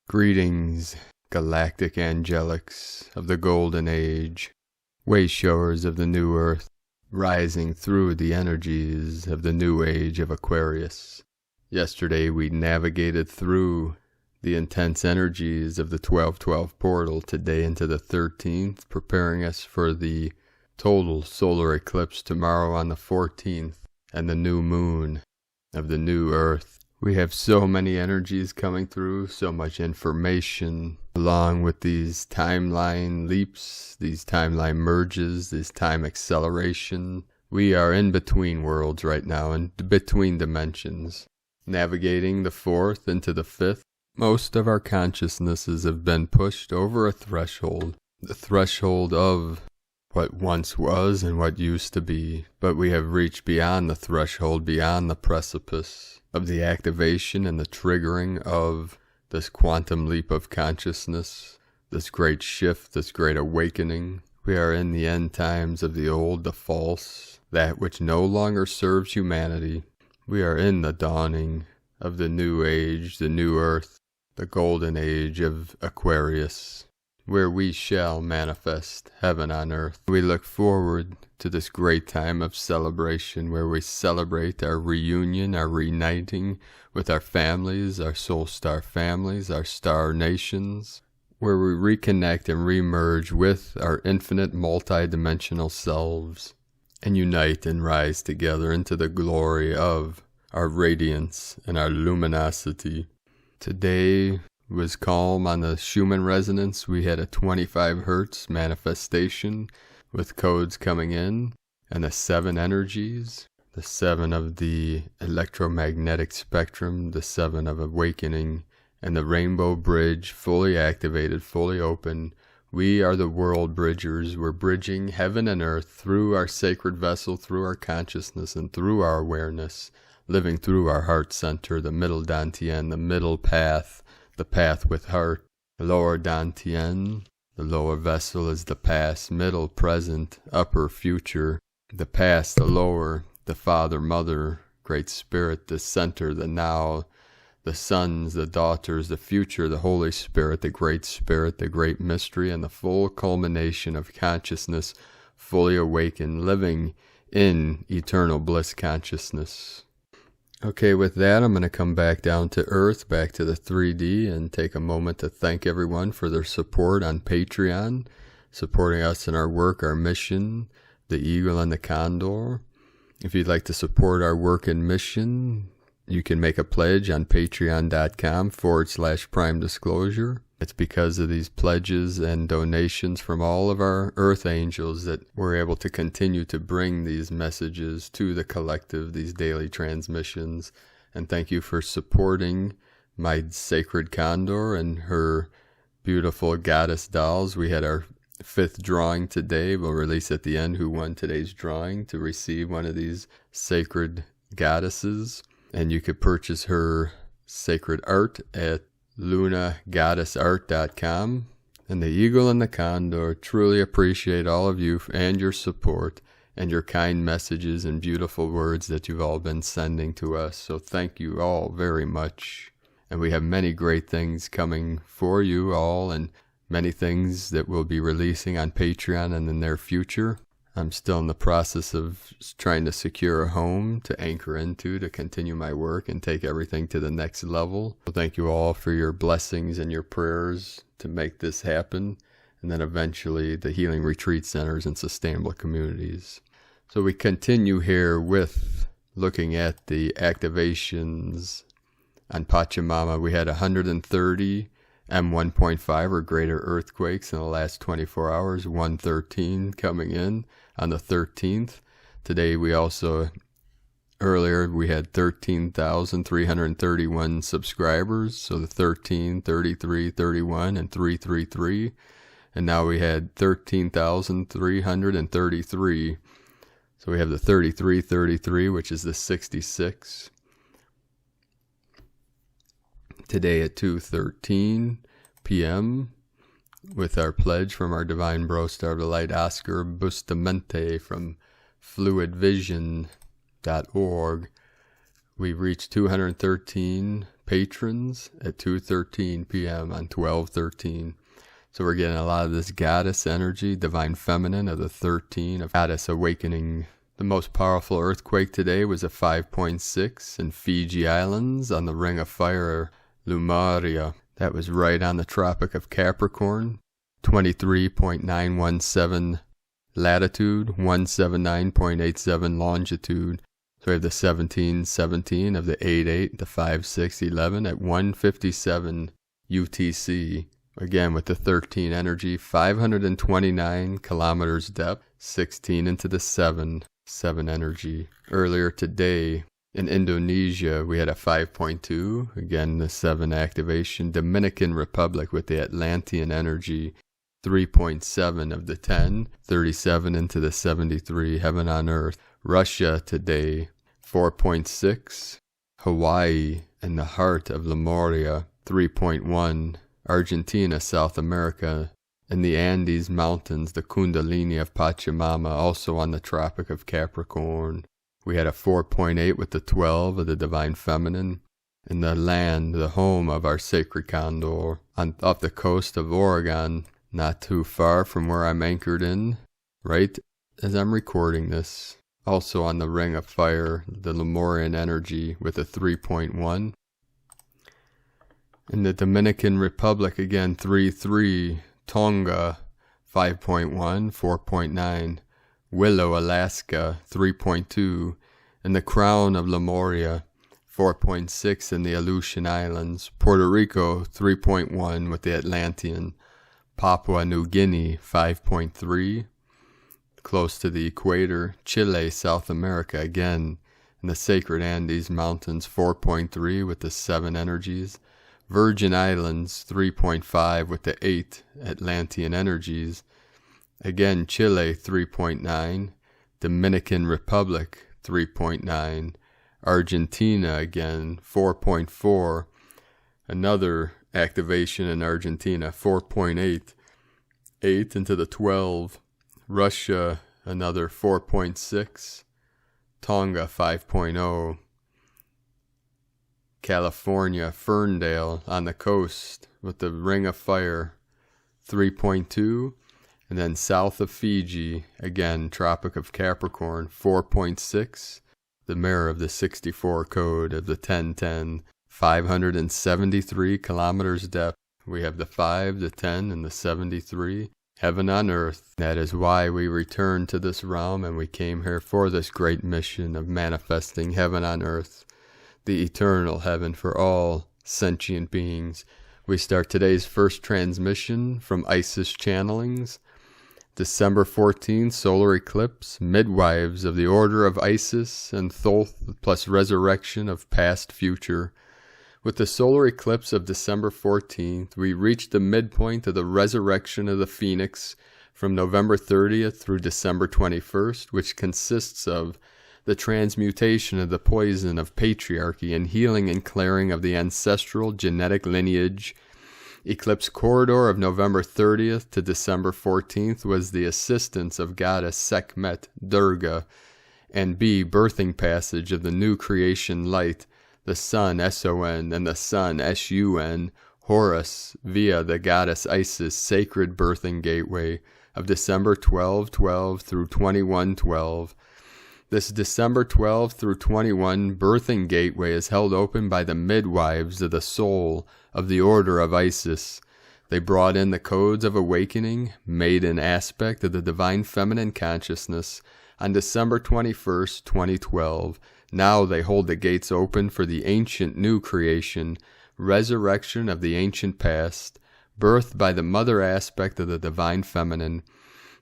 Greetings, galactic angelics of the golden age, way showers of the new earth, rising through the energies of the new age of Aquarius. Yesterday we navigated through the intense energies of the 1212 portal, today into the 13th, preparing us for the total solar eclipse tomorrow on the 14th, and the new moon of the new earth. We have so many energies coming through, so much information, along with these timeline leaps, these timeline merges, this time acceleration. We are in between worlds right now, in between dimensions, navigating the fourth into the fifth. Most of our consciousnesses have been pushed over a threshold, the threshold of what once was and what used to be, but we have reached beyond the threshold, beyond the precipice of the activation and the triggering of this quantum leap of consciousness, this great shift, this great awakening. We are in the end times of the old, the false, that which no longer serves humanity. We are in the dawning of the new age, the new earth, the golden age of Aquarius, where we shall manifest heaven on earth. We look forward to this great time of celebration, where we celebrate our reunion, our reuniting with our families, our soul star families, our star nations, where we reconnect and remerge with our infinite multi-dimensional selves, and unite and rise together into the glory of our radiance and our luminosity. Today was calm on the Schumann resonance. We had a 25 hertz manifestation with codes coming in, and the 7 energies, the 7 of the electromagnetic spectrum, the 7 of awakening, and the rainbow bridge fully activated, fully open. We are the world bridgers. We're bridging heaven and earth through our sacred vessel, through our consciousness, and through our awareness, living through our heart center, the middle dantian, the middle path, the path with heart. The lower dantian, the lower vessel, is the past, middle, present, upper, future. The past, the lower, the Father, Mother, Great Spirit, the center, the now, the sons, the daughters, the future, the Holy Spirit, the Great Spirit, the Great Mystery, and the full culmination of consciousness, fully awakened, living in eternal bliss consciousness. Okay, with that, I'm going to come back down to Earth, back to the 3D, and take a moment to thank everyone for their support on Patreon, supporting us in our work, our mission, the Eagle and the Condor. If you'd like to support our work and mission, you can make a pledge on patreon.com/prime disclosure. It's because of these pledges and donations from all of our Earth angels that we're able to continue to bring these messages to the collective, these daily transmissions. And thank you for supporting my sacred condor and her beautiful goddess dolls. We had our 5th drawing today. We'll release at the end who won today's drawing to receive one of these sacred goddesses. And you could purchase her sacred art at lunagoddessart.com. And the Eagle and the Condor truly appreciate all of you and your support and your kind messages and beautiful words that you've all been sending to us. So thank you all very much. And we have many great things coming for you all, and many things that we'll be releasing on Patreon in the near future. I'm still in the process of trying to secure a home to anchor into, to continue my work and take everything to the next level. So thank you all for your blessings and your prayers to make this happen. And then eventually the healing retreat centers and sustainable communities. So we continue here with looking at the activations on Pachamama. We had 130 M1.5 or greater earthquakes in the last 24 hours, 113 coming in on the 13th. Today earlier we had 13,331 subscribers, so the 13, 33, 31, and 333. And now we had 13,333. So we have the 3333, which is the 66. Today at 2:13 p.m. with our pledge from our Divine Bro Star of the Light, Oscar Bustamante from fluidvision.org. We reached 213 patrons at 2:13 p.m. on 12/13. So we're getting a lot of this goddess energy, divine feminine of the 13 of goddess awakening. The most powerful earthquake today was a 5.6 in Fiji Islands on the Ring of Fire, Lumaria. That was right on the Tropic of Capricorn, 23.917 latitude, 179.87 longitude. So we have the 1717 of the 8/8, the 5/6/11 at 1:57 UTC. Again with the 13 energy, 529 kilometers depth, 16 into the 7 energy. Earlier today in Indonesia, we had a 5.2, again the 7 activation. Dominican Republic with the Atlantean energy, 3.7 of the 10, 37 into the 73, heaven on earth. Russia today, 4.6. Hawaii in the heart of Lemuria, 3.1. Argentina, South America, in the Andes Mountains, the Kundalini of Pachamama, also on the Tropic of Capricorn. We had a 4.8 with the 12 of the Divine Feminine. In the land, the home of our sacred condor, off the coast of Oregon, not too far from where I'm anchored in, right as I'm recording this. Also on the Ring of Fire, the Lemurian energy with a 3.1. In the Dominican Republic, again, 3.3. Tonga, 5.1, 4.9. Willow, Alaska, 3.2. In the Crown of Lemuria, 4.6 in the Aleutian Islands. Puerto Rico, 3.1 with the Atlantean. Papua New Guinea, 5.3. Close to the equator. Chile, South America, again, in the Sacred Andes Mountains, 4.3 with the 7 energies. Virgin Islands, 3.5 with the 8 Atlantean energies. Again, Chile, 3.9. Dominican Republic, 3.9. Argentina, again, 4.4. Another activation in Argentina, 4.8. 8 into the 12. Russia, another 4.6. Tonga, 5.0. California, Ferndale on the coast with the Ring of Fire, 3.2. And then south of Fiji, again, Tropic of Capricorn, 4.6. The mirror of the 64 code of the 1010, 573 kilometers depth. We have the 5, the 10, and the 73. Heaven on earth. That is why we returned to this realm and we came here for this great mission of manifesting heaven on earth. The eternal heaven for all sentient beings. We start today's first transmission from Isis Channelings. December 14th, solar eclipse, Midwives of the Order of Isis and Thoth plus resurrection of past future. With the solar eclipse of December 14th, we reach the midpoint of the resurrection of the Phoenix from November 30th through December 21st, which consists of the transmutation of the poison of patriarchy and healing and clearing of the ancestral genetic lineage. Eclipse corridor of November 30th to December 14th was the assistance of goddess Sekhmet, Durga, and B, birthing passage of the new creation light, the sun S-O-N and the sun S-U-N, Horus, via the goddess Isis sacred birthing gateway of December 12/12 through 21/12. This December 12 through 21 birthing gateway is held open by the midwives of the soul of the Order of Isis. They brought in the codes of awakening, made an aspect of the divine feminine consciousness on December 21st, 2012. Now they hold the gates open for the ancient new creation, resurrection of the ancient past, birthed by the mother aspect of the divine feminine.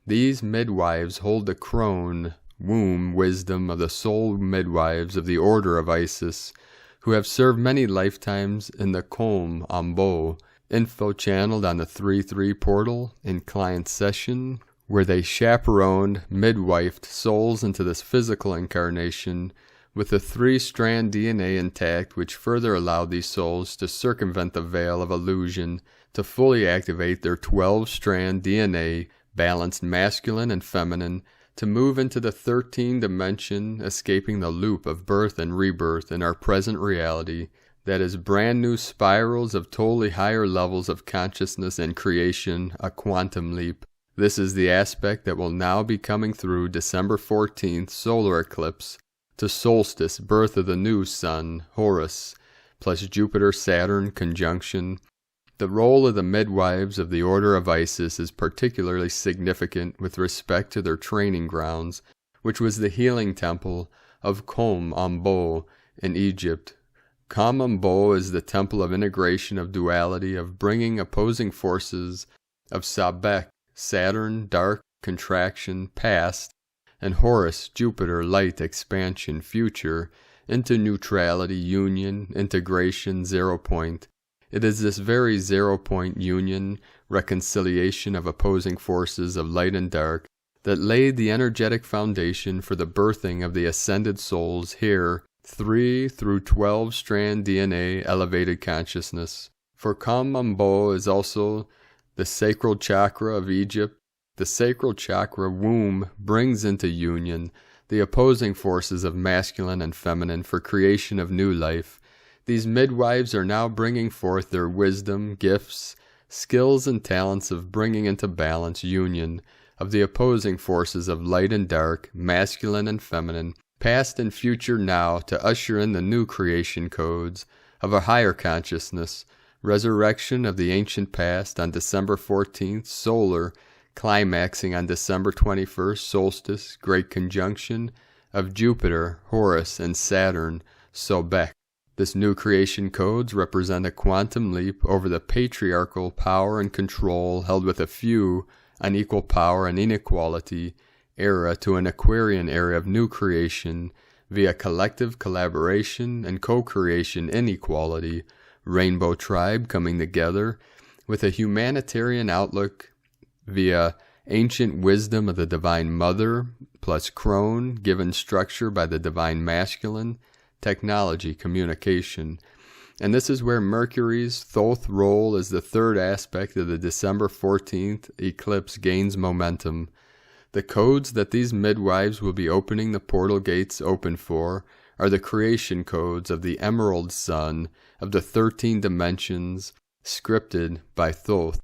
These midwives hold the crone, womb wisdom of the soul midwives of the Order of Isis, who have served many lifetimes in the Kom Ambo, info channeled on the 3-3 portal in client session, where they chaperoned, midwifed souls into this physical incarnation with the 3-strand DNA intact, which further allowed these souls to circumvent the veil of illusion to fully activate their 12-strand DNA, balanced masculine and feminine, to move into the 13th dimension, escaping the loop of birth and rebirth in our present reality, That is brand new spirals of totally higher levels of consciousness and creation, a quantum leap. This is the aspect that will now be coming through December 14th, solar eclipse, to solstice, birth of the new sun, Horus, plus Jupiter-Saturn conjunction. The role of the midwives of the Order of Isis is particularly significant with respect to their training grounds, which was the healing temple of Kom-Ombo in Egypt. Kom-Ombo is the temple of integration of duality, of bringing opposing forces of Sabek, Saturn, dark, contraction, past, and Horus, Jupiter, light, expansion, future, into neutrality, union, integration, 0 point. It is this very 0 point union, reconciliation of opposing forces of light and dark, that laid the energetic foundation for the birthing of the ascended souls here, 3 through 12 strand DNA elevated consciousness. For Kom-Ombo is also the sacral chakra of Egypt. The sacral chakra womb brings into union the opposing forces of masculine and feminine for creation of new life. These midwives are now bringing forth their wisdom, gifts, skills, and talents of bringing into balance union of the opposing forces of light and dark, masculine and feminine, past and future now, to usher in the new creation codes of a higher consciousness, resurrection of the ancient past on December 14th, solar, climaxing on December 21st, solstice, great conjunction of Jupiter, Horus, and Saturn, Sobek. This new creation codes represent a quantum leap over the patriarchal power and control held with a few on equal power and inequality era to an Aquarian era of new creation via collective collaboration and co-creation inequality, rainbow tribe coming together with a humanitarian outlook via ancient wisdom of the Divine Mother plus crone given structure by the Divine Masculine, technology, communication. And this is where Mercury's Thoth role as the third aspect of the December 14th eclipse gains momentum. The codes that these midwives will be opening the portal gates open for are the creation codes of the Emerald Sun of the 13 dimensions, scripted by Thoth.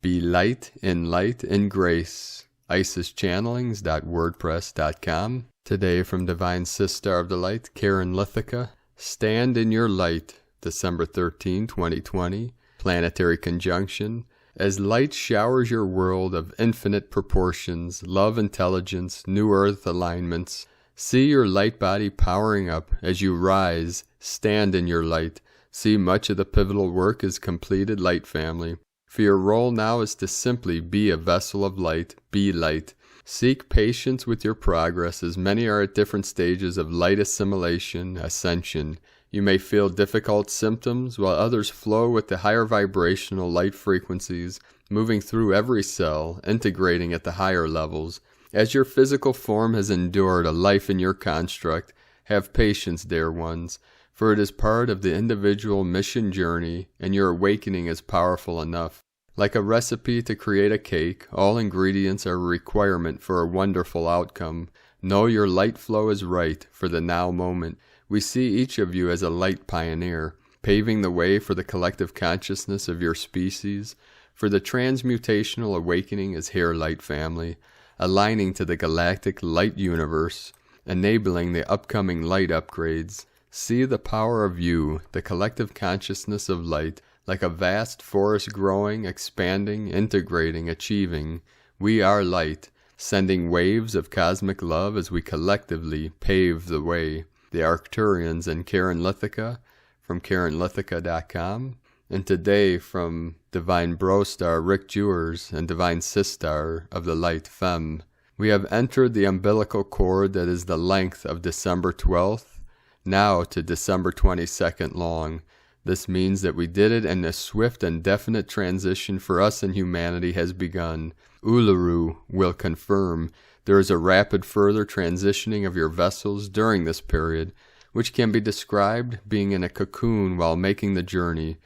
Be light, in grace. IsisChannelings.wordpress.com. Today from Divine Sister of the Light, Karen Lithica. Stand in your light, December 13, 2020. Planetary conjunction. As light showers your world of infinite proportions, love, intelligence, new earth alignments, see your light body powering up as you rise. Stand in your light. See much of the pivotal work is completed, light family. For your role now is to simply be a vessel of light, be light. Seek patience with your progress, as many are at different stages of light assimilation, ascension. You may feel difficult symptoms, while others flow with the higher vibrational light frequencies, moving through every cell, integrating at the higher levels. As your physical form has endured a life in your construct, have patience, dear ones, for it is part of the individual mission journey, and your awakening is powerful enough. Like a recipe to create a cake, all ingredients are a requirement for a wonderful outcome. Know your light flow is right for the now moment. We see each of you as a light pioneer, paving the way for the collective consciousness of your species, for the transmutational awakening as here, light family, aligning to the galactic light universe, enabling the upcoming light upgrades. See the power of you, the collective consciousness of light, like a vast forest growing, expanding, integrating, achieving. We are light, sending waves of cosmic love as we collectively pave the way. The Arcturians and Karen Lithica from KarenLithica.com. And today from Divine Bro Star Rick Jewers and Divine Sistar of the Light Femme. We have entered the umbilical cord that is the length of December 12th, now to December 22nd long. This means that we did it, and a swift and definite transition for us and humanity has begun. Uluru will confirm there is a rapid further transitioning of your vessels during this period, which can be described being in a cocoon while making the journey.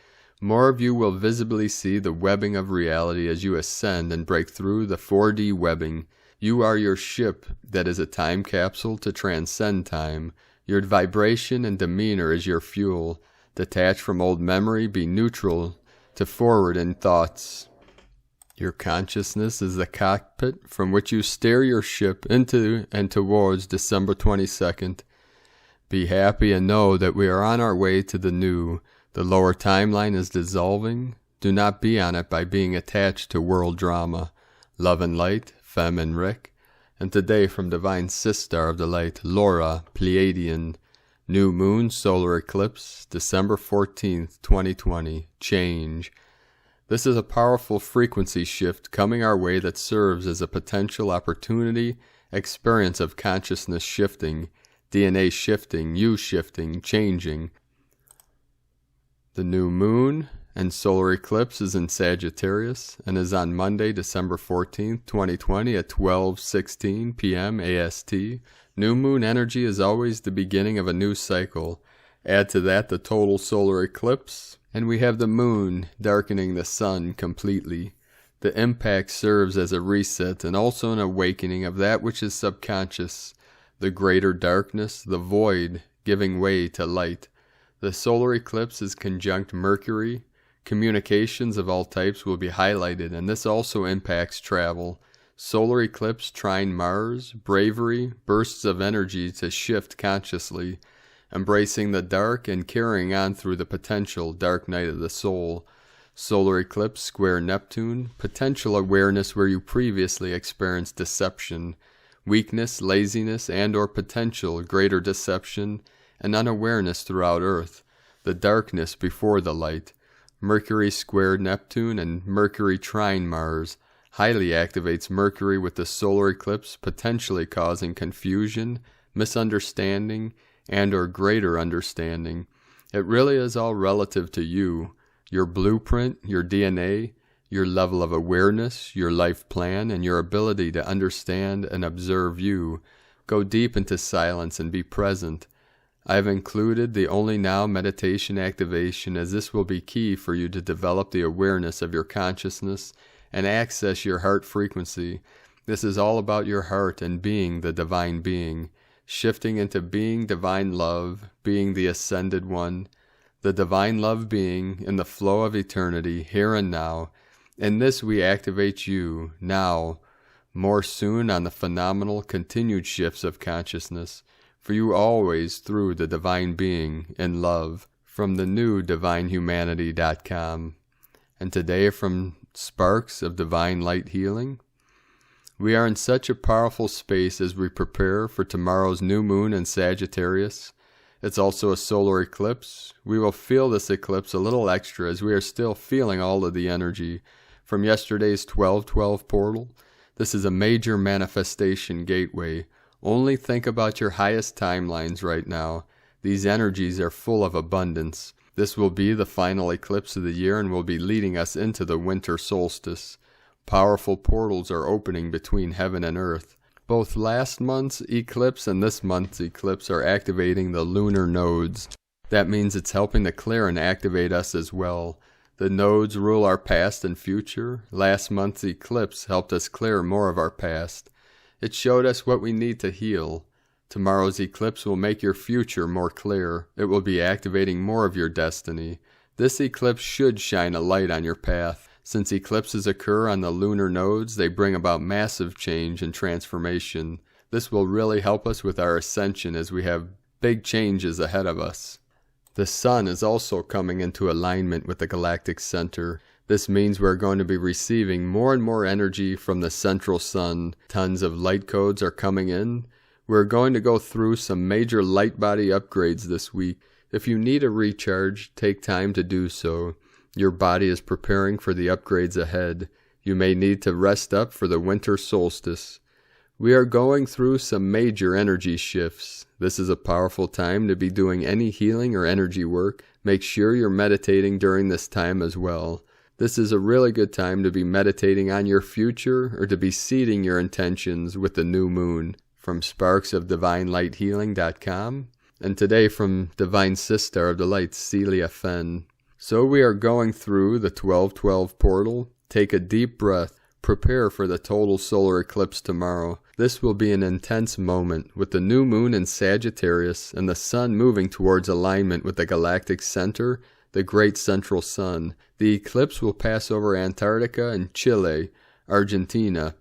More of you will visibly see the webbing of reality as you ascend and break through the 4D webbing. You are your ship that is a time capsule to transcend time. Your vibration and demeanor is your fuel. Detach from old memory, be neutral to forward in thoughts. Your consciousness is the cockpit from which you steer your ship into and towards December 22nd. Be happy and know that we are on our way to the new. The lower timeline is dissolving. Do not be on it by being attached to world drama. Love and light, Fem and Rick. And today from Divine Sister of the Light, Laura, Pleiadian. New moon, solar eclipse, December 14th, 2020. Change. This is a powerful frequency shift coming our way that serves as a potential opportunity, experience of consciousness shifting, DNA shifting, you shifting, changing. The new moon and solar eclipse is in Sagittarius and is on Monday, December 14th, 2020 at 12:16 p.m. AST. New moon energy is always the beginning of a new cycle. Add to that the total solar eclipse, and we have the moon darkening the sun completely. The impact serves as a reset and also an awakening of that which is subconscious, the greater darkness, the void, giving way to light. The solar eclipse is conjunct Mercury. Communications of all types will be highlighted, and this also impacts travel. Solar eclipse trine Mars, bravery, bursts of energy to shift consciously, embracing the dark and carrying on through the potential dark night of the soul. Solar eclipse square Neptune, potential awareness where you previously experienced deception, weakness, laziness, and or potential greater deception and unawareness throughout Earth, the darkness before the light. Mercury square Neptune and Mercury trine Mars highly activates Mercury with the solar eclipse, potentially causing confusion, misunderstanding, and or greater understanding. It really is all relative to you, your blueprint, your DNA, your level of awareness, your life plan, and your ability to understand and observe you. Go deep into silence and be present. I have included the Only Now meditation activation as this will be key for you to develop the awareness of your consciousness and access your heart frequency. This is all about your heart and being the divine being, shifting into being divine love, being the ascended one, the divine love being in the flow of eternity, here and now. In this we activate you, now, more soon on the phenomenal continued shifts of consciousness, for you always through the divine being in love, from the new divinehumanity.com. And today from Sparks of Divine Light Healing. We are in such a powerful space as we prepare for tomorrow's new moon in Sagittarius. It's also a solar eclipse. We will feel this eclipse a little extra as we are still feeling all of the energy from yesterday's 12/12 portal. This is a major manifestation gateway. Only think about your highest timelines right now. These energies are full of abundance. This will be the final eclipse of the year and will be leading us into the winter solstice. Powerful portals are opening between heaven and earth. Both last month's eclipse and this month's eclipse are activating the lunar nodes. That means it's helping to clear and activate us as well. The nodes rule our past and future. Last month's eclipse helped us clear more of our past. It showed us what we need to heal. Tomorrow's eclipse will make your future more clear. It will be activating more of your destiny. This eclipse should shine a light on your path. Since eclipses occur on the lunar nodes, they bring about massive change and transformation. This will really help us with our ascension as we have big changes ahead of us. The sun is also coming into alignment with the galactic center. This means we're going to be receiving more and more energy from the central sun. Tons of light codes are coming in. We're going to go through some major light body upgrades this week. If you need a recharge, take time to do so. Your body is preparing for the upgrades ahead. You may need to rest up for the winter solstice. We are going through some major energy shifts. This is a powerful time to be doing any healing or energy work. Make sure you're meditating during this time as well. This is a really good time to be meditating on your future or to be seeding your intentions with the new moon. From sparksofdivinelighthealing.com, and today from Divine Sister of the Light, Celia Fenn. So we are going through the 12/12 portal. Take a deep breath. Prepare for the total solar eclipse tomorrow. This will be an intense moment, with the new moon in Sagittarius and the sun moving towards alignment with the galactic center, the great central sun. The eclipse will pass over Antarctica and Chile, Argentina.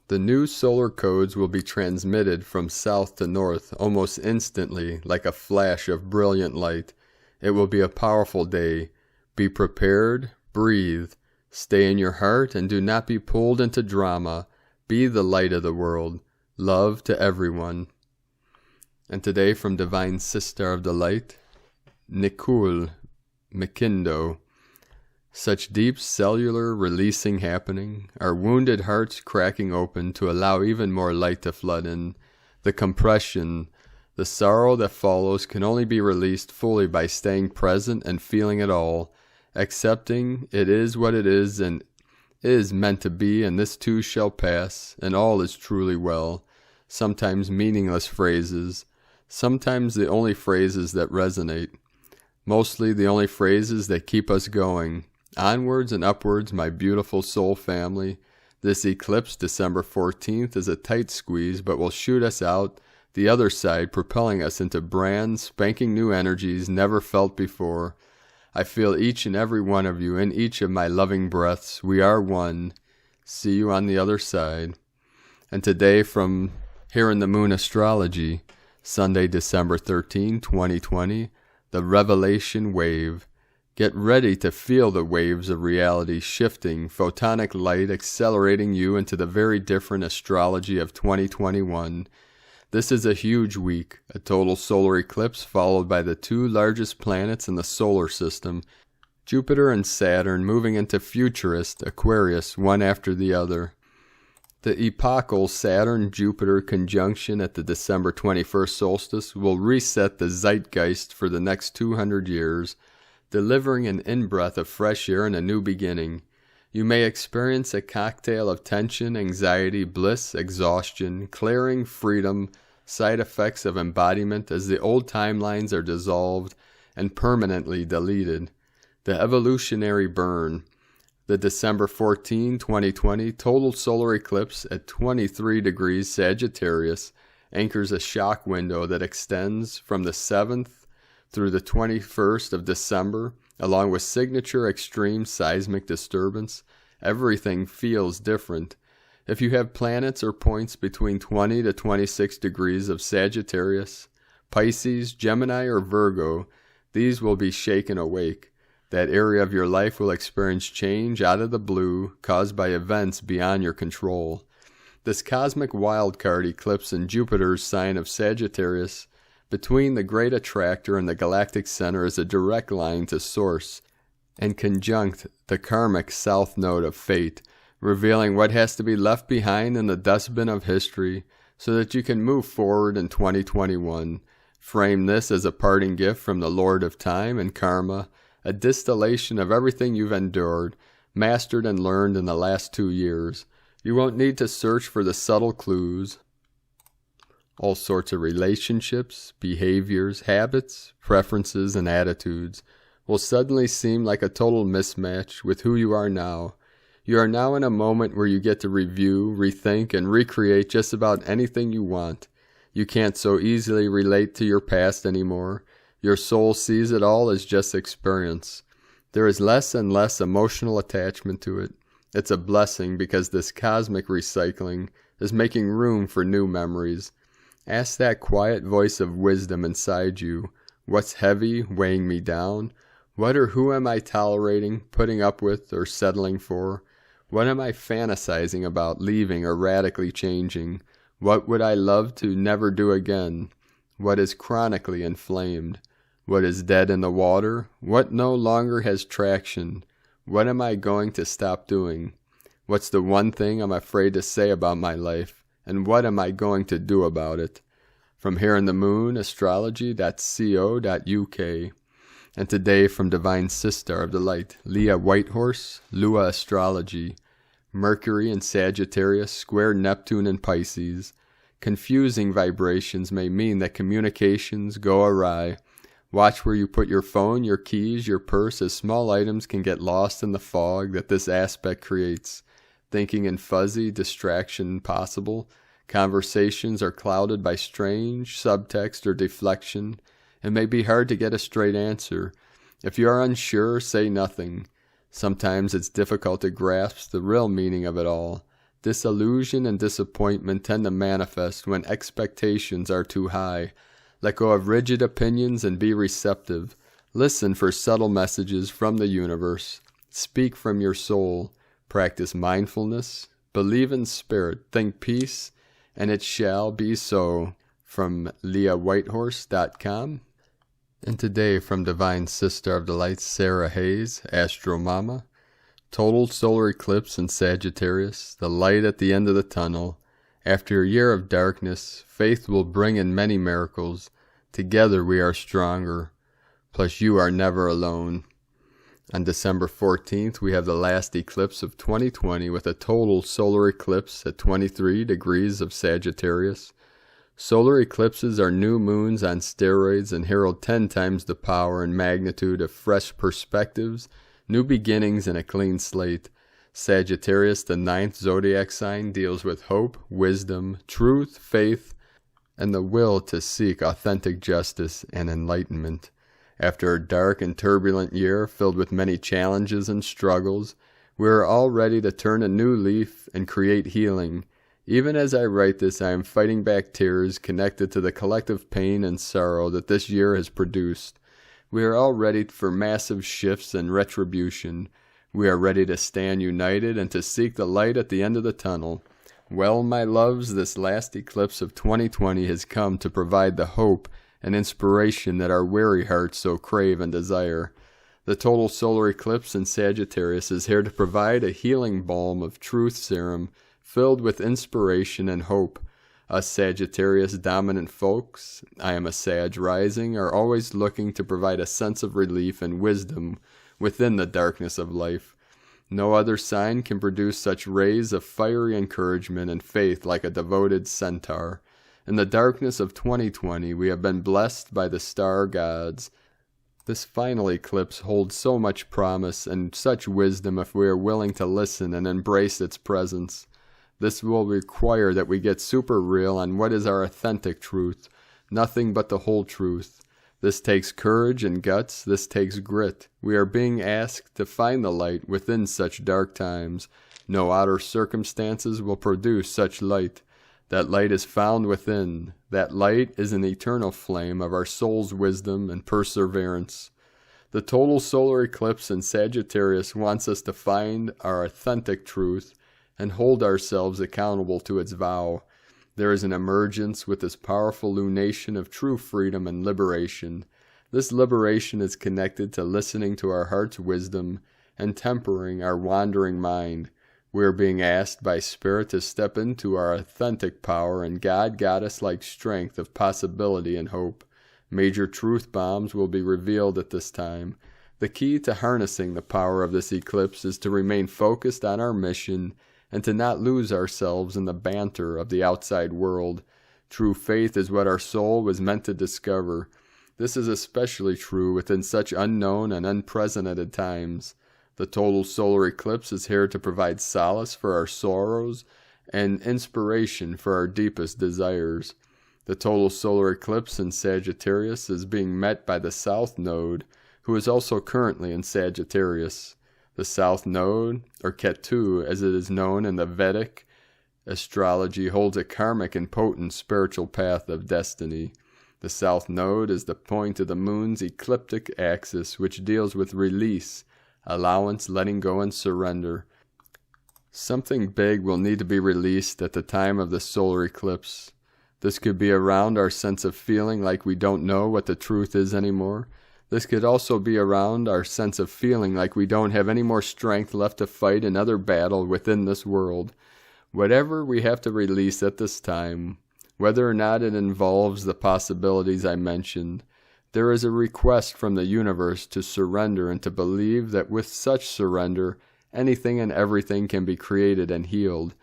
The new solar codes will be transmitted from south to north almost instantly, like a flash of brilliant light. It will be a powerful day. Be prepared, breathe, stay in your heart, and do not be pulled into drama. Be the light of the world. Love to everyone. And today from Divine Sister of the Light, Nicole McKindo. Such deep cellular releasing happening, our wounded hearts cracking open to allow even more light to flood in. The compression, the sorrow that follows can only be released fully by staying present and feeling it all, accepting it is what it is and is meant to be, and this too shall pass, and all is truly well. Sometimes meaningless phrases, sometimes the only phrases that resonate, mostly the only phrases that keep us going. Onwards and upwards, my beautiful soul family. This eclipse, December 14th, is a tight squeeze, but will shoot us out the other side, propelling us into brand spanking new energies never felt before. I feel each and every one of you in each of my loving breaths. We are one. See you on the other side. And today from Here in the Moon Astrology, Sunday, December 13, 2020, the Revelation Wave. Get ready to feel the waves of reality shifting, photonic light accelerating you into the very different astrology of 2021. This is a huge week, a total solar eclipse followed by the two largest planets in the solar system, Jupiter and Saturn, moving into futurist Aquarius one after the other. The epochal Saturn-Jupiter conjunction at the December 21st solstice will reset the zeitgeist for the next 200 years, delivering an in-breath of fresh air and a new beginning. You may experience a cocktail of tension, anxiety, bliss, exhaustion, clearing, freedom, side effects of embodiment as the old timelines are dissolved and permanently deleted. The evolutionary burn. The December 14, 2020 total solar eclipse at 23 degrees Sagittarius anchors a shock window that extends from the 7th through the 21st of December, along with signature extreme seismic disturbance. Everything feels different. If you have planets or points between 20 to 26 degrees of Sagittarius, Pisces, Gemini, or Virgo, these will be shaken awake. That area of your life will experience change out of the blue, caused by events beyond your control. This cosmic wildcard eclipse in Jupiter's sign of Sagittarius, between the great attractor and the galactic center, is a direct line to source, and conjunct the karmic south node of fate, revealing what has to be left behind in the dustbin of history so that you can move forward in 2021. Frame this as a parting gift from the Lord of Time and Karma, a distillation of everything you've endured, mastered, and learned in the last 2 years. You won't need to search for the subtle clues. All sorts of relationships, behaviors, habits, preferences, and attitudes will suddenly seem like a total mismatch with who you are now. You are now in a moment where you get to review, rethink, and recreate just about anything you want. You can't so easily relate to your past anymore. Your soul sees it all as just experience. There is less and less emotional attachment to it. It's a blessing because this cosmic recycling is making room for new memories. Ask that quiet voice of wisdom inside you, what's heavy, weighing me down? What or who am I tolerating, putting up with, or settling for? What am I fantasizing about leaving or radically changing? What would I love to never do again? What is chronically inflamed? What is dead in the water? What no longer has traction? What am I going to stop doing? What's the one thing I'm afraid to say about my life? And what am I going to do about it? From Here in the Moon, astrology.co.uk. And today from Divine Sister of the Light, Leah Whitehorse, Lua Astrology. Mercury in Sagittarius, square Neptune in Pisces. Confusing vibrations may mean that communications go awry. Watch where you put your phone, your keys, your purse, as small items can get lost in the fog that this aspect creates. thinking in fuzzy distraction possible. Conversations are clouded by strange subtext or deflection. It may be hard to get a straight answer. If you are unsure, say nothing. Sometimes it's difficult to grasp the real meaning of it all. Disillusion and disappointment tend to manifest when expectations are too high. Let go of rigid opinions and be receptive. Listen for subtle messages from the universe. Speak from your soul. Practice mindfulness. Believe in spirit. Think peace. And it shall be so. From leahwhitehorse.com. And today from Divine Sister of the Light, Sarah Hayes, Astro Mama. Total solar eclipse in Sagittarius, the light at the end of the tunnel. After a year of darkness, faith will bring in many miracles. Together we are stronger. Plus you are never alone. On December 14th, we have the last eclipse of 2020 with a total solar eclipse at 23 degrees of Sagittarius. Solar eclipses are new moons on steroids and herald 10 times the power and magnitude of fresh perspectives, new beginnings, and a clean slate. Sagittarius, the 9th zodiac sign, deals with hope, wisdom, truth, faith, and the will to seek authentic justice and enlightenment. After a dark and turbulent year filled with many challenges and struggles, we are all ready to turn a new leaf and create healing. Even as I write this, I am fighting back tears connected to the collective pain and sorrow that this year has produced. We are all ready for massive shifts and retribution. We are ready to stand united and to seek the light at the end of the tunnel. Well, my loves, this last eclipse of 2020 has come to provide the hope and inspiration that our weary hearts so crave and desire. The total solar eclipse in Sagittarius is here to provide a healing balm of truth serum filled with inspiration and hope. Us Sagittarius dominant folks, I am a Sag rising, are always looking to provide a sense of relief and wisdom within the darkness of life. No other sign can produce such rays of fiery encouragement and faith like a devoted centaur. In the darkness of 2020, we have been blessed by the star gods. This final eclipse holds so much promise and such wisdom if we are willing to listen and embrace its presence. This will require that we get super real on what is our authentic truth, nothing but the whole truth. This takes courage and guts, this takes grit. We are being asked to find the light within such dark times. No outer circumstances will produce such light. That light is found within. That light is an eternal flame of our soul's wisdom and perseverance. The total solar eclipse in Sagittarius wants us to find our authentic truth and hold ourselves accountable to its vow. There is an emergence with this powerful lunation of true freedom and liberation. This liberation is connected to listening to our heart's wisdom and tempering our wandering mind. We are being asked by Spirit to step into our authentic power and God-Goddess-like strength of possibility and hope. Major truth bombs will be revealed at this time. The key to harnessing the power of this eclipse is to remain focused on our mission and to not lose ourselves in the banter of the outside world. True faith is what our soul was meant to discover. This is especially true within such unknown and unprecedented times. The total solar eclipse is here to provide solace for our sorrows and inspiration for our deepest desires. The total solar eclipse in Sagittarius is being met by the South Node, who is also currently in Sagittarius. The South Node, or Ketu as it is known in the Vedic astrology, holds a karmic and potent spiritual path of destiny. The South Node is the point of the moon's ecliptic axis, which deals with release, allowance, letting go, and surrender. Something big will need to be released at the time of the solar eclipse. This could be around our sense of feeling like we don't know what the truth is anymore. This could also be around our sense of feeling like we don't have any more strength left to fight another battle within this world. Whatever we have to release at this time, whether or not it involves the possibilities I mentioned, there is a request from the universe to surrender and to believe that with such surrender, anything and everything can be created and healed.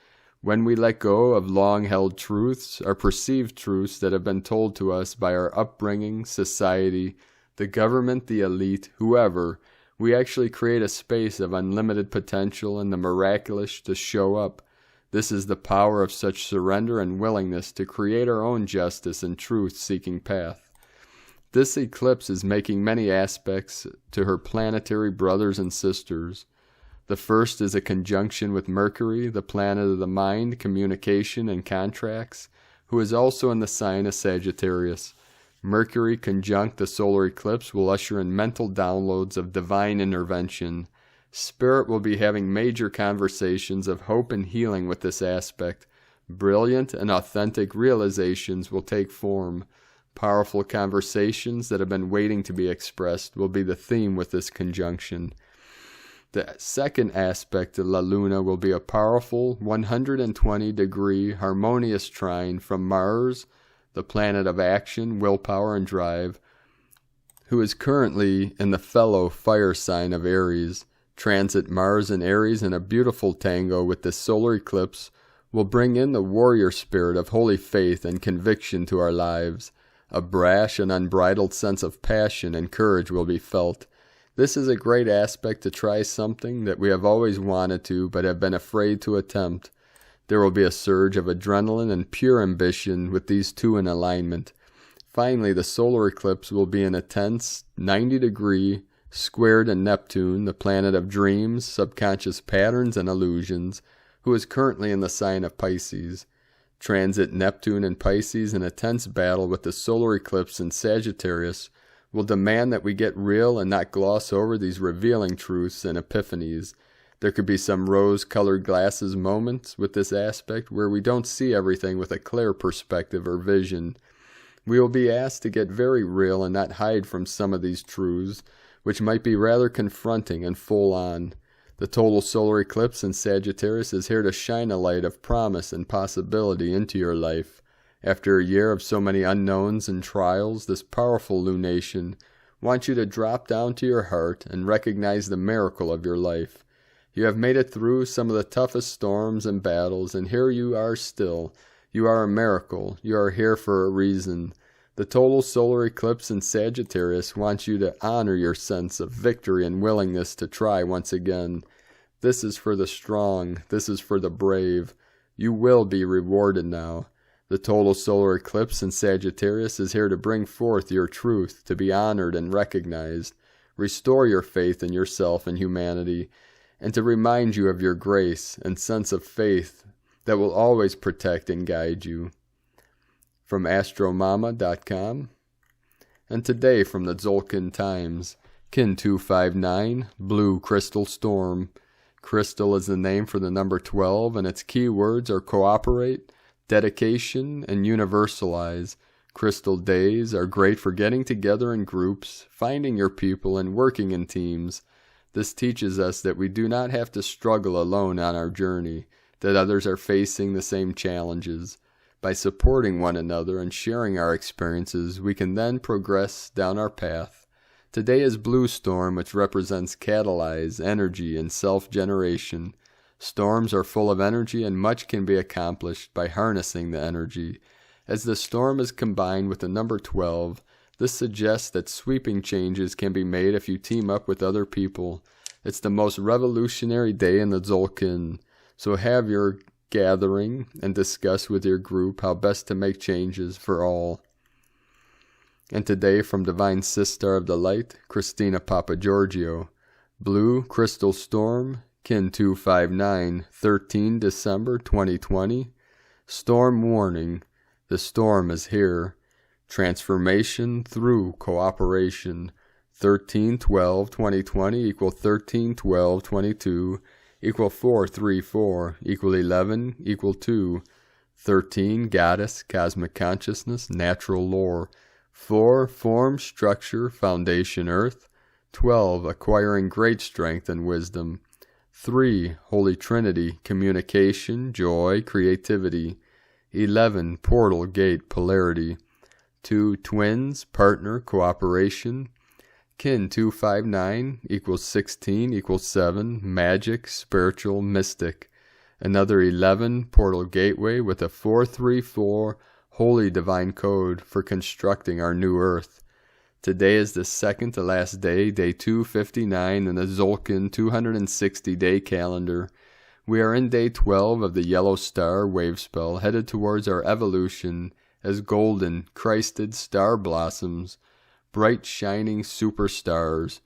When we let go of long-held truths or perceived truths that have been told to us by our upbringing, society, the government, the elite, whoever, We actually create a space of unlimited potential and the miraculous to show up. This is the power of such surrender and willingness to create our own justice and truth-seeking path. This eclipse is making many aspects to her planetary brothers and sisters. The first is a conjunction with Mercury, the planet of the mind, communication, and contracts, who is also in the sign of Sagittarius. Mercury conjunct the solar eclipse will usher in mental downloads of divine intervention. Spirit will be having major conversations of hope and healing with this aspect. Brilliant and authentic realizations will take form. Powerful conversations that have been waiting to be expressed will be the theme with this conjunction. The second aspect of La Luna will be a powerful 120-degree harmonious trine from Mars, the planet of action, willpower, and drive, who is currently in the fellow fire sign of Aries. Transit Mars and Aries in a beautiful tango with this solar eclipse will bring in the warrior spirit of holy faith and conviction to our lives. A brash and unbridled sense of passion and courage will be felt. This is a great aspect to try something that we have always wanted to but have been afraid to attempt. There will be a surge of adrenaline and pure ambition with these two in alignment. Finally, the solar eclipse will be in a tense 90-degree squared in Neptune, the planet of dreams, subconscious patterns, and illusions, who is currently in the sign of Pisces. Transit Neptune and Pisces in a tense battle with the solar eclipse in Sagittarius will demand that we get real and not gloss over these revealing truths and epiphanies. There could be some rose-colored glasses moments with this aspect where we don't see everything with a clear perspective or vision. We will be asked to get very real and not hide from some of these truths, which might be rather confronting and full-on. The total solar eclipse in Sagittarius is here to shine a light of promise and possibility into your life. After a year of so many unknowns and trials, this powerful lunation wants you to drop down to your heart and recognize the miracle of your life. You have made it through some of the toughest storms and battles, and here you are still. You are a miracle. You are here for a reason. The total solar eclipse in Sagittarius wants you to honor your sense of victory and willingness to try once again. This is for the strong. This is for the brave. You will be rewarded now. The total solar eclipse in Sagittarius is here to bring forth your truth, to be honored and recognized, restore your faith in yourself and humanity, and to remind you of your grace and sense of faith that will always protect and guide you. From astromama.com. And today from the Tzolk'in Times, Kin 259, Blue Crystal Storm. Crystal is the name for the number 12, and its key words are cooperate, dedication, and universalize. Crystal days are great for getting together in groups, finding your people, and working in teams. This teaches us that we do not have to struggle alone on our journey, that others are facing the same challenges. By supporting one another and sharing our experiences, we can then progress down our path. Today is Blue Storm, which represents catalyze, energy, and self-generation. Storms are full of energy, and much can be accomplished by harnessing the energy. As the storm is combined with the number 12, this suggests that sweeping changes can be made if you team up with other people. It's the most revolutionary day in the Tzolk'in, so have your gathering and discuss with your group how best to make changes for all. And today from Divine Sister of the Light, Christina Papagiorgio, Blue Crystal Storm, Kin 259, 13 December 2020. Storm warning. The storm is here. Transformation through cooperation. 13/12/2020 equal 13/12/22 equal 434 equal 11 equal 2. 13 Goddess, Cosmic Consciousness, Natural Lore. 4 Form, Structure, Foundation, Earth. 12 Acquiring great strength and wisdom. 3 Holy Trinity, Communication, Joy, Creativity. 11 Portal, Gate, Polarity. 2 Twins, Partner, Cooperation. Kin 259 equals 16 equals 7, Magic, Spiritual, Mystic. Another 11 Portal Gateway with a 434 Holy Divine Code for constructing our new Earth. Today is the second to last day, day 259 in the Zolkin 260-day calendar. We are in day 12 of the Yellow Star wave spell, headed towards our evolution as golden, Christed star blossoms, bright shining superstars.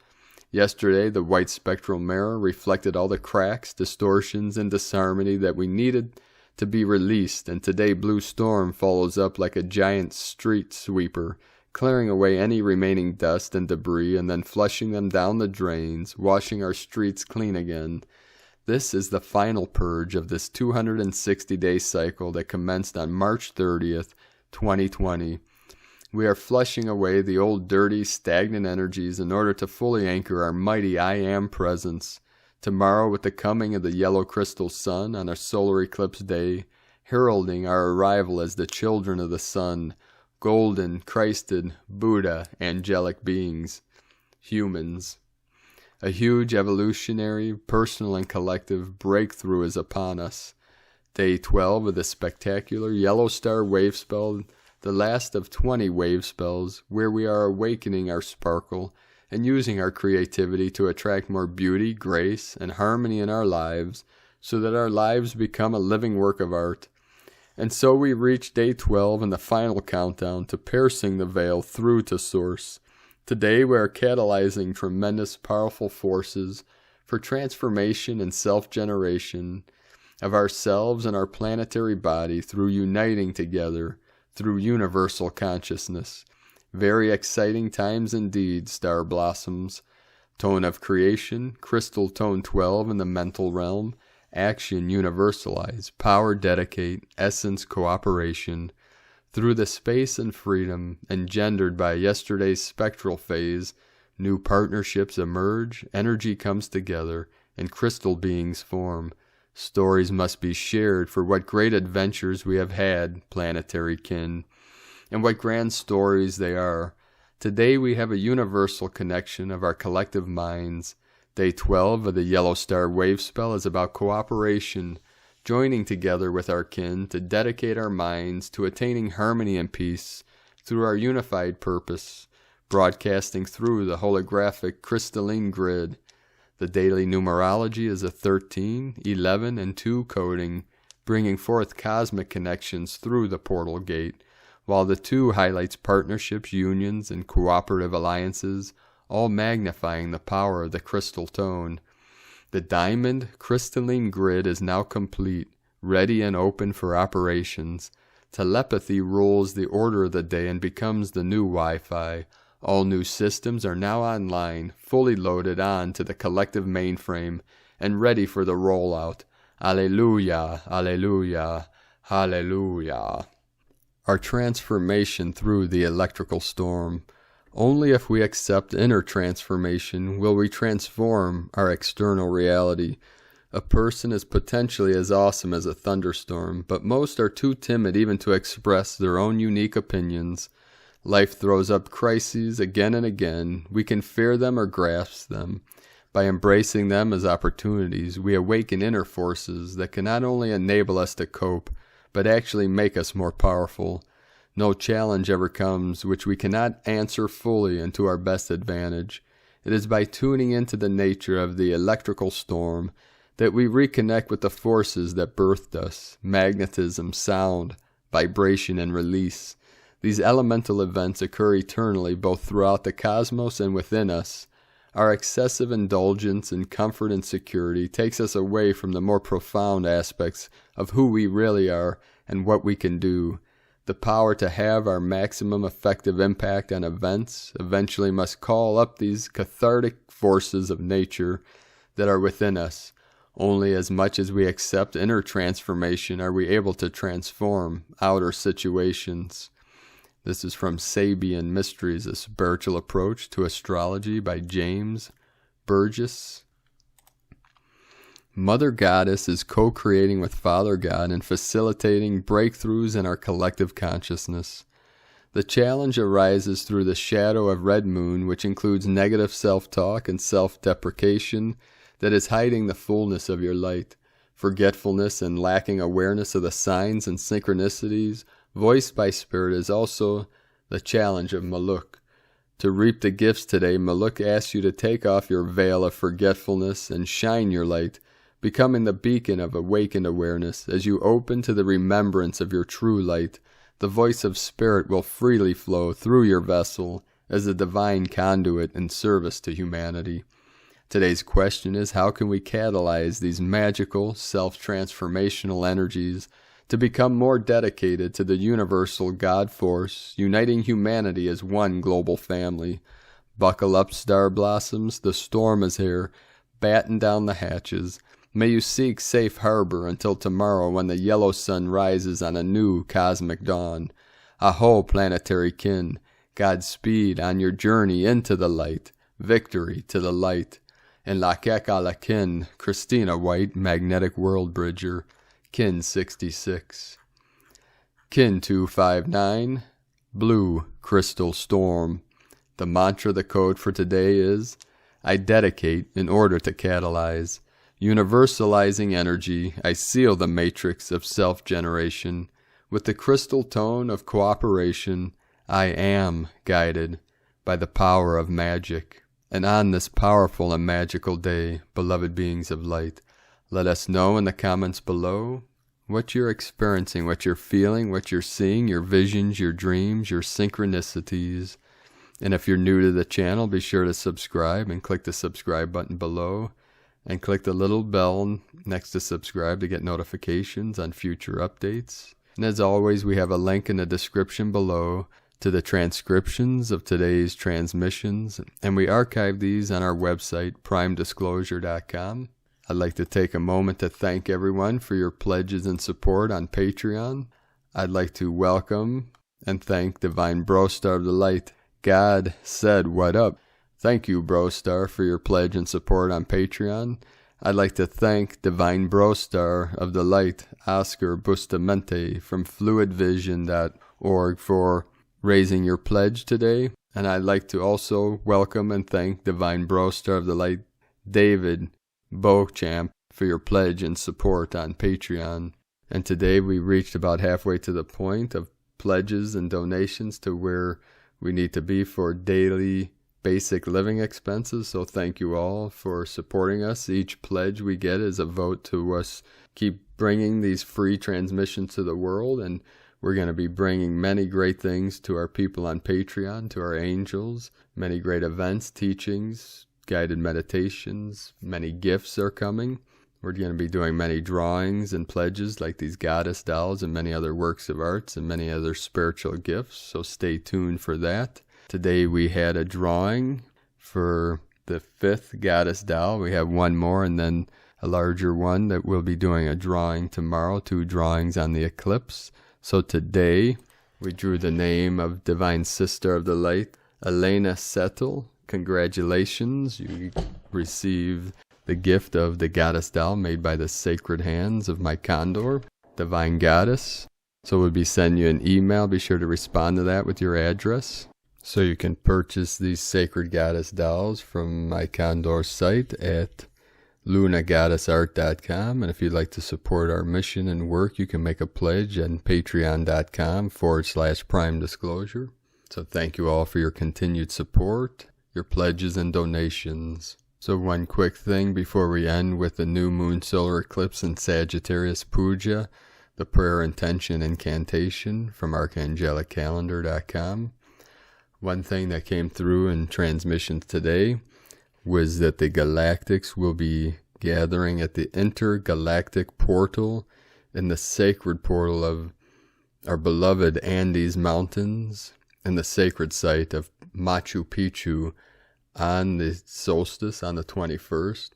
Yesterday, the white spectral mirror reflected all the cracks, distortions, and disharmony that we needed to be released, and today Blue Storm follows up like a giant street sweeper, clearing away any remaining dust and debris and then flushing them down the drains, washing our streets clean again. This is the final purge of this 260-day cycle that commenced on March 30th, 2020. We are flushing away the old dirty, stagnant energies in order to fully anchor our mighty I Am presence. Tomorrow, with the coming of the yellow crystal sun on a solar eclipse day, heralding our arrival as the children of the sun, golden, Christed, Buddha, angelic beings, humans. A huge evolutionary, personal and collective breakthrough is upon us. Day 12 of the spectacular Yellow Star wave spell, the last of 20 wave spells, where we are awakening our sparkle and using our creativity to attract more beauty, grace, and harmony in our lives, so that our lives become a living work of art. And so we reach day 12 and the final countdown to piercing the veil through to Source. Today we are catalyzing tremendous, powerful forces for transformation and self-generation of ourselves and our planetary body through uniting together through universal consciousness. Very exciting times indeed, star blossoms. Tone of creation, crystal tone 12 in the mental realm. Action universalize, power dedicate, essence cooperation. Through the space and freedom engendered by yesterday's spectral phase, new partnerships emerge, energy comes together, and crystal beings form. Stories must be shared for what great adventures we have had, planetary kin, and what grand stories they are. Today we have a universal connection of our collective minds. Day 12 of the Yellow Star wave spell is about cooperation, joining together with our kin to dedicate our minds to attaining harmony and peace through our unified purpose, broadcasting through the holographic crystalline grid. The daily numerology is a 13, 11, and 2 coding, bringing forth cosmic connections through the portal gate, while the 2 highlights partnerships, unions, and cooperative alliances, all magnifying the power of the crystal tone. The diamond crystalline grid is now complete, ready and open for operations. Telepathy rules the order of the day and becomes the new Wi-Fi. All new systems are now online, fully loaded on to the collective mainframe, and ready for the rollout. Alleluia, alleluia, hallelujah. Our transformation through the electrical storm. Only if we accept inner transformation will we transform our external reality. A person is potentially as awesome as a thunderstorm, but most are too timid even to express their own unique opinions. Life throws up crises again and again. We can fear them or grasp them. By embracing them as opportunities, we awaken inner forces that can not only enable us to cope, but actually make us more powerful. No challenge ever comes which we cannot answer fully and to our best advantage. It is by tuning into the nature of the electrical storm that we reconnect with the forces that birthed us: magnetism, sound, vibration, and release. These elemental events occur eternally both throughout the cosmos and within us. Our excessive indulgence in comfort and security takes us away from the more profound aspects of who we really are and what we can do. The power to have our maximum effective impact on events eventually must call up these cathartic forces of nature that are within us. Only as much as we accept inner transformation are we able to transform outer situations. This is from Sabian Mysteries, A Spiritual Approach to Astrology by James Burgess. Mother Goddess is co-creating with Father God and facilitating breakthroughs in our collective consciousness. The challenge arises through the shadow of Red Moon, which includes negative self-talk and self-deprecation that is hiding the fullness of your light. Forgetfulness and lacking awareness of the signs and synchronicities voiced by Spirit is also the challenge of Maluk. To reap the gifts today, Maluk asks you to take off your veil of forgetfulness and shine your light, becoming the beacon of awakened awareness. As you open to the remembrance of your true light, the voice of spirit will freely flow through your vessel as a divine conduit in service to humanity. Today's question is, how can we catalyze these magical, self-transformational energies to become more dedicated to the universal God force, uniting humanity as one global family? Buckle up, star blossoms, the storm is here. Batten down the hatches. May you seek safe harbor until tomorrow when the yellow sun rises on a new cosmic dawn. Aho, planetary kin, Godspeed on your journey into the light. Victory to the light. And Lakek ala kin, Christina White, Magnetic World Bridger, Kin 66. Kin 259, Blue Crystal Storm. The mantra, the code for today is, I dedicate in order to catalyze. Universalizing energy, I seal the matrix of self-generation. With the crystal tone of cooperation, I am guided by the power of magic. And on this powerful and magical day, beloved beings of light, let us know in the comments below what you're experiencing, what you're feeling, what you're seeing, your visions, your dreams, your synchronicities. And if you're new to the channel, be sure to subscribe and click the subscribe button below. And click the little bell next to subscribe to get notifications on future updates. And as always, we have a link in the description below to the transcriptions of today's transmissions, and we archive these on our website, primedisclosure.com. I'd like to take a moment to thank everyone for your pledges and support on Patreon. I'd like to welcome and thank Divine Brostar of the Light. God said, what up? Thank you, Brostar, for your pledge and support on Patreon. I'd like to thank Divine Brostar of the Light, Oscar Bustamante from fluidvision.org for raising your pledge today. And I'd like to also welcome and thank Divine Brostar of the Light, David Beauchamp, for your pledge and support on Patreon. And today we reached about halfway to the point of pledges and donations to where we need to be for daily basic living expenses. So thank you all for supporting us. Each pledge we get is a vote to us keep bringing these free transmissions to the world, and we're going to be bringing many great things to our people on Patreon, to our angels, many great events, teachings, guided meditations, many gifts are coming. We're going to be doing many drawings and pledges like these goddess dolls and many other works of arts and many other spiritual gifts, so stay tuned for that. Today we had a drawing for the 5th goddess doll. We have one more and then a larger one that we'll be doing a drawing tomorrow, 2 drawings on the Eclipse. So today we drew the name of Divine Sister of the Light, Elena Settle. Congratulations, you received the gift of the goddess doll made by the sacred hands of my condor, Divine Goddess. So we'll be sending you an email. Be sure to respond to that with your address. So you can purchase these sacred goddess dolls from my condor site at lunagoddessart.com. And if you'd like to support our mission and work, you can make a pledge at patreon.com/primedisclosure. So thank you all for your continued support, your pledges and donations. So one quick thing before we end with the new moon solar eclipse in Sagittarius puja, the prayer intention incantation from archangelicalendar.com. One thing that came through in transmissions today was that the galactics will be gathering at the intergalactic portal in the sacred portal of our beloved Andes Mountains in the sacred site of Machu Picchu on the solstice on the 21st.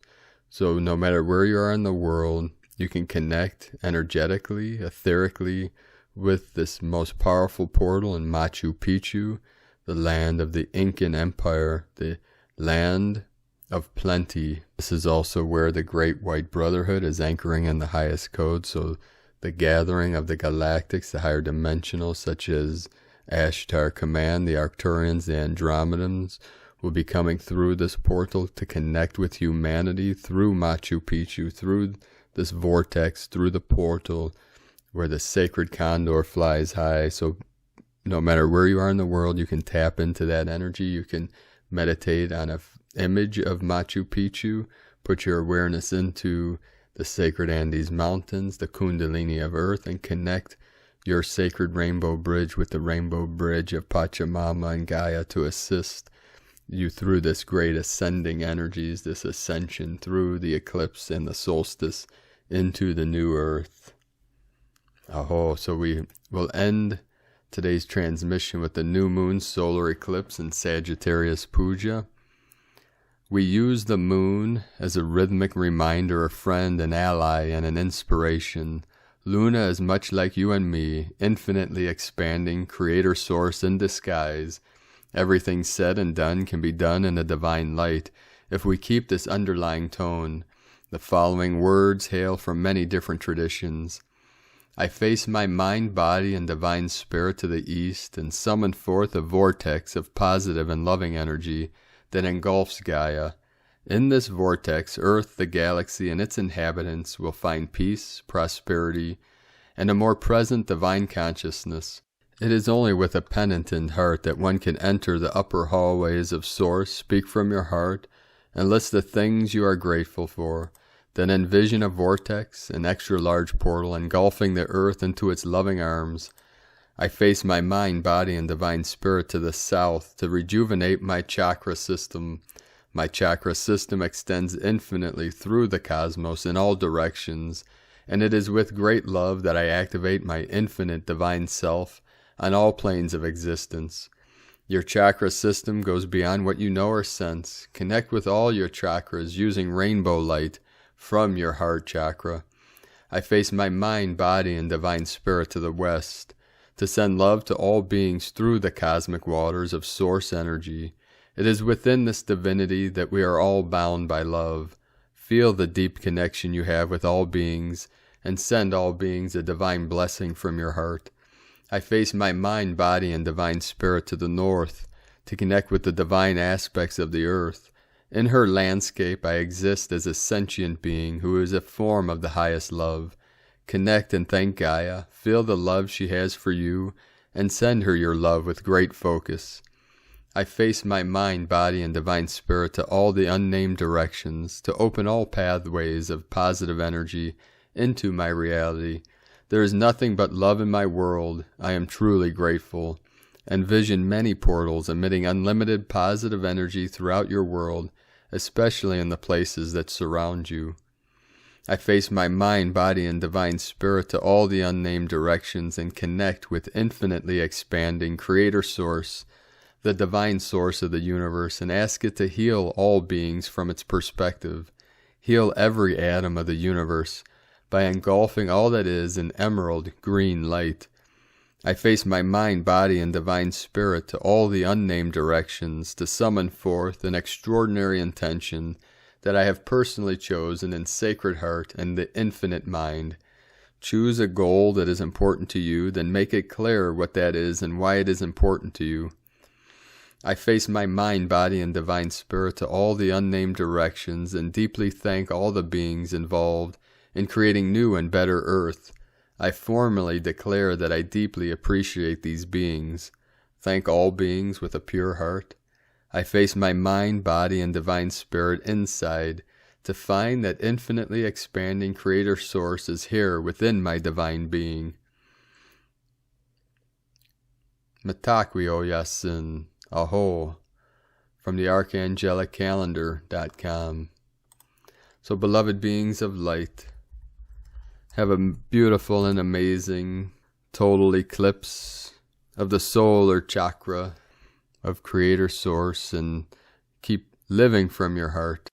So no matter where you are in the world, you can connect energetically, etherically with this most powerful portal in Machu Picchu, the land of the Incan Empire, the land of plenty. This is also where the Great White Brotherhood is anchoring in the highest code. So the gathering of the galactics, the higher dimensionals such as Ashtar Command, the Arcturians, the Andromedans, will be coming through this portal to connect with humanity through Machu Picchu, through this vortex, through the portal where the sacred condor flies high. So No matter where you are in the world, you can tap into that energy. You can meditate on an image of Machu Picchu. Put your awareness into the sacred Andes Mountains, the Kundalini of Earth, and connect your sacred rainbow bridge with the rainbow bridge of Pachamama and Gaia to assist you through this great ascending energies, this ascension through the eclipse and the solstice into the new earth. Aho, so we will end today's transmission with the new moon solar eclipse in Sagittarius Puja. We use the moon as a rhythmic reminder, a friend, an ally, and an inspiration. Luna is much like you and me, infinitely expanding, creator source in disguise. Everything said and done can be done in a divine light if we keep this underlying tone. The following words hail from many different traditions. I face my mind, body, and divine spirit to the east and summon forth a vortex of positive and loving energy that engulfs Gaia. In this vortex, Earth, the galaxy, and its inhabitants will find peace, prosperity, and a more present divine consciousness. It is only with a penitent heart that one can enter the upper hallways of Source, speak from your heart, and list the things you are grateful for. Then envision a vortex, an extra-large portal, engulfing the earth into its loving arms. I face my mind, body, and divine spirit to the south to rejuvenate my chakra system. My chakra system extends infinitely through the cosmos in all directions, and it is with great love that I activate my infinite divine self on all planes of existence. Your chakra system goes beyond what you know or sense. Connect with all your chakras using rainbow light from your heart chakra. I face my mind, body, and divine spirit to the west to send love to all beings through the cosmic waters of source energy. It is within this divinity that we are all bound by love. Feel the deep connection you have with all beings and send all beings a divine blessing from your heart. I face my mind, body, and divine spirit to the north to connect with the divine aspects of the earth. In her landscape, I exist as a sentient being who is a form of the highest love. Connect and thank Gaia, feel the love she has for you, and send her your love with great focus. I face my mind, body, and divine spirit to all the unnamed directions, to open all pathways of positive energy into my reality. There is nothing but love in my world. I am truly grateful. Envision many portals emitting unlimited positive energy throughout your world, especially in the places that surround you. I face my mind, body, and divine spirit to all the unnamed directions and connect with infinitely expanding Creator Source, the divine source of the universe, and ask it to heal all beings from its perspective. Heal every atom of the universe by engulfing all that is in emerald green light. I face my mind, body, and divine spirit to all the unnamed directions to summon forth an extraordinary intention that I have personally chosen in sacred heart and the infinite mind. Choose a goal that is important to you, then make it clear what that is and why it is important to you. I face my mind, body, and divine spirit to all the unnamed directions and deeply thank all the beings involved in creating new and better earth. I formally declare that I deeply appreciate these beings. Thank all beings with a pure heart. I face my mind, body, and divine spirit inside to find that infinitely expanding Creator Source is here within my divine being. Mitakwio Yasin, Aho, from the archangelicalendar.com. So, beloved beings of light, have a beautiful and amazing total eclipse of the solar chakra of Creator Source, and keep living from your heart.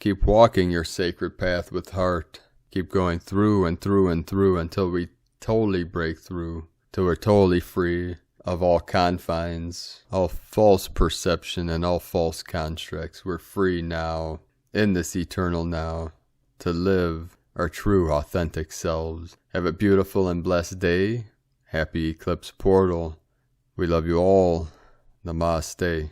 Keep walking your sacred path with heart. Keep going through and through and through until we totally break through, till we're totally free of all confines, all false perception, and all false constructs. We're free now, in this eternal now, to live our true, authentic selves. Have a beautiful and blessed day. Happy Eclipse Portal. We love you all. Namaste.